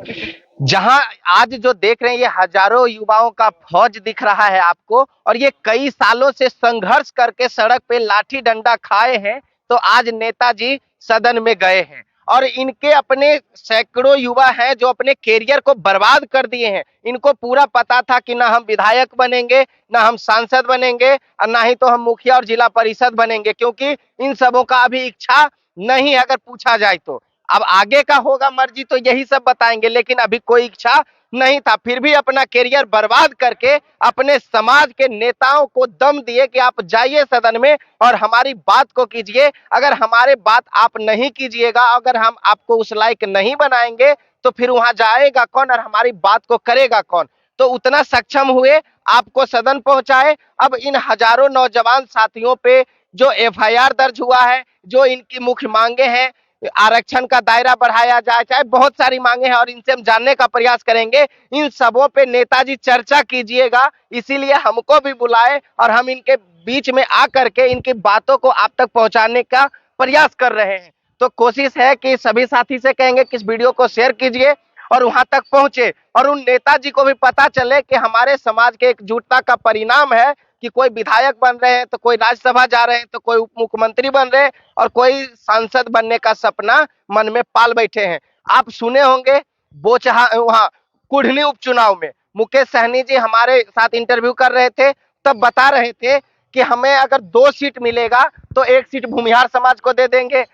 जहां आज जो देख रहे हैं ये हजारों युवाओं का फौज दिख रहा है आपको, और ये कई सालों से संघर्ष करके सड़क पे लाठी डंडा खाए हैं, तो आज नेताजी सदन में गए हैं और इनके अपने सैकड़ों युवा हैं जो अपने कैरियर को बर्बाद कर दिए हैं। इनको पूरा पता था कि ना हम विधायक बनेंगे, ना हम सांसद बनेंगे, और ना ही तो हम मुखिया और जिला परिषद बनेंगे, क्योंकि इन सबों का अभी इच्छा नहीं है अगर पूछा जाए तो। अब आगे का होगा मर्जी तो यही सब बताएंगे, लेकिन अभी कोई इच्छा नहीं था। फिर भी अपना कैरियर बर्बाद करके अपने समाज के नेताओं को दम दिए कि आप जाइए सदन में और हमारी बात को कीजिए। अगर हमारे बात आप नहीं कीजिएगा, अगर हम आपको उस लायक नहीं बनाएंगे, तो फिर वहां जाएगा कौन और हमारी बात को करेगा कौन। तो उतना सक्षम हुए, आपको सदन पहुंचाए। अब इन हजारों नौजवान साथियों पे जो एफआईआर दर्ज हुआ है, जो इनकी मुख्य मांगे हैं, आरक्षण का दायरा बढ़ाया जाए, चाहे बहुत सारी मांगे हैं और इनसे हम जानने का प्रयास करेंगे। इन सबों पे नेताजी चर्चा कीजिएगा, इसीलिए हमको भी बुलाए और हम इनके बीच में आकर के इनकी बातों को आप तक पहुंचाने का प्रयास कर रहे हैं। तो कोशिश है कि सभी साथी से कहेंगे कि इस वीडियो को शेयर कीजिए और वहां तक पहुंचे और उन नेताजी को भी पता चले कि हमारे समाज के एकजुटता का परिणाम है कि कोई विधायक बन रहे हैं, तो कोई राज्यसभा जा रहे हैं, तो कोई उप मुख्यमंत्री बन रहे हैं और कोई सांसद बनने का सपना मन में पाल बैठे हैं। आप सुने होंगे बोचहा वहां कुढ़नी उपचुनाव में मुकेश सहनी जी हमारे साथ इंटरव्यू कर रहे थे, तब बता रहे थे कि हमें अगर 2 सीट मिलेगा तो 1 सीट भूमिहार समाज को दे देंगे।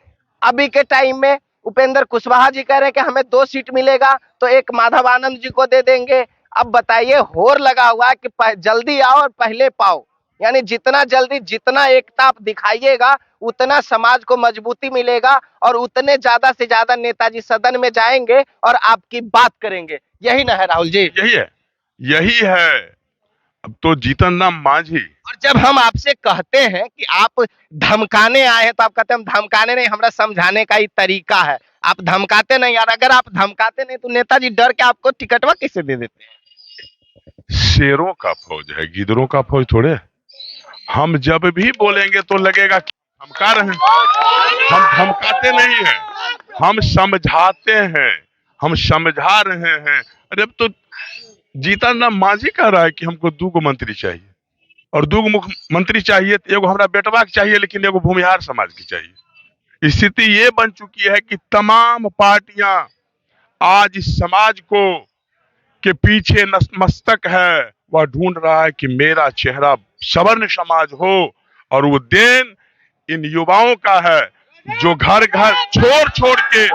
अभी के टाइम में उपेंद्र कुशवाहा जी कह रहे हैं कि हमें 2 सीट मिलेगा तो 1 माधव आनंद जी को दे देंगे। अब बताइए, होर लगा हुआ है कि जल्दी आओ और पहले पाओ, यानी जितना जल्दी जितना एकता आप दिखाइएगा उतना समाज को मजबूती मिलेगा और उतने ज्यादा से ज्यादा नेताजी सदन में जाएंगे और आपकी बात करेंगे। यही ना है राहुल जी? यही है। अब तो जीतन राम मांझी। और जब हम आपसे कहते हैं कि आप धमकाने आए हैं, तो आप कहते हैं हम धमकाने नहीं, हमारा समझाने का ही तरीका है। आप धमकाते नहीं यार, अगर आप धमकाते नहीं तो नेताजी डर के आपको टिकटवा कैसे दे देते हैं? शेरों का फौज है, गिदरों का फौज थोड़े। हम जब भी बोलेंगे तो लगेगा कि धमका रहे हैं। हम धमकाते नहीं हैं, हम समझाते हैं, हम समझा रहे हैं। अरे अब तो जीतन राम मांझी कह रहा है कि हमको 2 मंत्री चाहिए और 2 मुख्यमंत्री चाहिए, एगो हमारा बेटवा के चाहिए, लेकिन एगो भूमिहार समाज की चाहिए। स्थिति ये बन चुकी है कि तमाम पार्टियां आज इस समाज को के पीछे नतमस्तक है। वह ढूंढ रहा है कि मेरा चेहरा सवर्ण समाज हो, और वो देन इन युवाओं का है जो घर घर छोड़ छोड़ के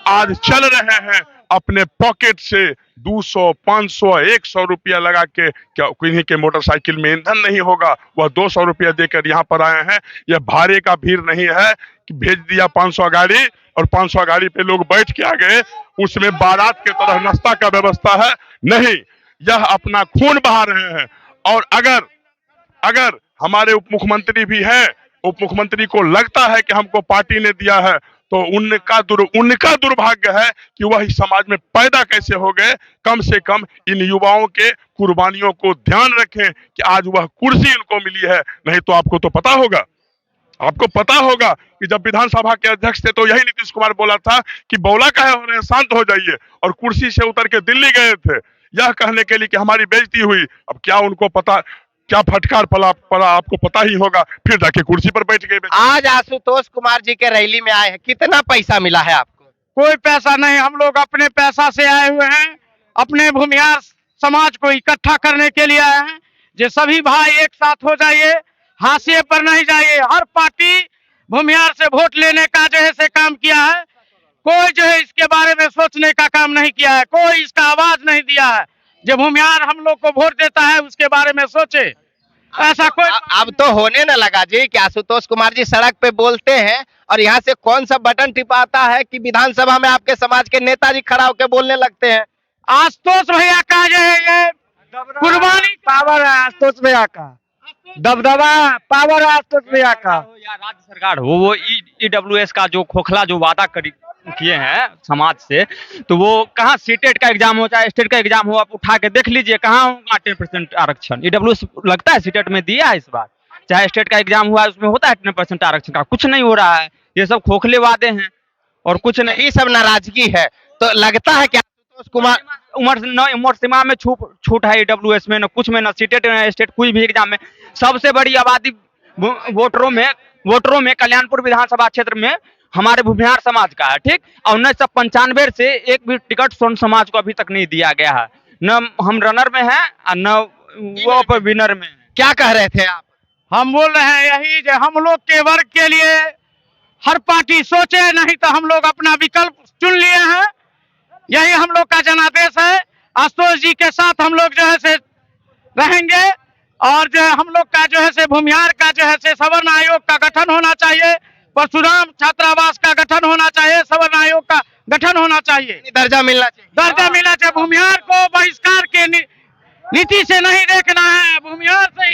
आज चल रहे हैं अपने पॉकेट से 200, 500, 100 रुपया लगा के। क्या किन्हीं के मोटरसाइकिल में ईंधन नहीं होगा, वह 200 रुपया देकर यहाँ पर आए हैं। यह भाड़े का भीड़ नहीं है कि भेज दिया 500 गाड़ी और 500 गाड़ी पे लोग बैठ के आ गए, उसमें बारात के तरह नाश्ता का व्यवस्था है। नहीं, यह अपना खून बहा रहे हैं। और अगर हमारे उप मुख्यमंत्री भी हैं, उप मुख्यमंत्री को लगता है कि हमको पार्टी ने दिया है, तो उनका दुर्भाग्य है कि वह इस समाज में पैदा कैसे हो गए। कम से कम इन युवाओं के कुर्बानियों को ध्यान रखें कि आज वह कुर्सी इनको मिली है। नहीं तो आपको पता होगा कि जब विधानसभा के अध्यक्ष थे तो यही नीतीश कुमार बोला था कि बौला काहे हो रहे हैं, शांत हो जाइए, और कुर्सी से उतर के दिल्ली गए थे यह कहने के लिए कि हमारी बेइज्जती हुई। अब क्या उनको पता, क्या फटकार पड़ा आपको पता ही होगा, फिर जाके कुर्सी पर बैठ गए। आज आशुतोष कुमार जी के रैली में आए हैं, कितना पैसा मिला है आपको? कोई पैसा नहीं, हम लोग अपने पैसा से आए हुए हैं, अपने भूमिहार समाज को इकट्ठा करने के लिए आए हैं। जो सभी भाई एक साथ हो जाइए, हाशिए पर नहीं जाइए। हर पार्टी भूमिहार से वोट लेने का जो है से काम किया है, कोई जो है इसके बारे में सोचने का काम नहीं किया है, कोई इसका आवाज नहीं दिया है। जो भूमिहार हम लोग को वोट देता है उसके बारे में सोचे, ऐसा कोई। अब तो होने न लगा जी कि आशुतोष कुमार जी सड़क पे बोलते हैं और यहाँ से कौन सा बटन टिपाता है कि विधानसभा में आपके समाज के नेताजी खड़ा होकर बोलने लगते हैं। आशुतोष भैया का जो है ये कुर्बानी पावर है, आशुतोष भैया का दबदबा पावर है, आशुतोष भैया का। या राज्य सरकार हो, वो ईडब्ल्यूएस का जो खोखला जो वादा किए हैं समाज से, तो वो कहाँ सीटेट का एग्जाम हो चाहे स्टेट का एग्जाम हो, आप उठा के देख लीजिए कहाँ होगा 10% आरक्षण। ईडब्ल्यूएस लगता है सीटेट में दिया है इस बार, चाहे स्टेट का एग्जाम हुआ है उसमें होता है 10% आरक्षण का, कुछ नहीं हो रहा है। ये सब खोखले वादे हैं और कुछ नहीं, सब नाराजगी है। तो लगता है कि कुमार उम्र सीमा में छूट है ईडब्ल्यूएस में, ना कुछ में, ना सीटेट ना स्टेट, कोई भी एग्जाम में। सबसे बड़ी आबादी वोटरों में कल्याणपुर विधानसभा क्षेत्र में हमारे भूमिहार समाज का है, ठीक। और 1995 से एक भी टिकट स्वर्ण समाज को अभी तक नहीं दिया गया है, न हम रनर में हैं और न वो पर विनर में। क्या कह रहे थे आप? हम बोल रहे हैं यही जो हम लोग के वर्ग के लिए हर पार्टी सोचे, नहीं तो हम लोग अपना विकल्प चुन लिए हैं। यही हम लोग का जनादेश है। आशुतोष जी के साथ हम लोग जो है से रहेंगे, और जो है हम लोग का जो है से भूमिहार का जो है से सवर्ण आयोग का गठन होना चाहिए, परशुराम छात्रावास का गठन होना चाहिए, सवर्ण आयोग का गठन होना चाहिए, दर्जा मिलना चाहिए। दर्जा मिलना चाहिए। भूमिहार को बहिष्कार के नीति से नहीं देखना है, भूमिहार से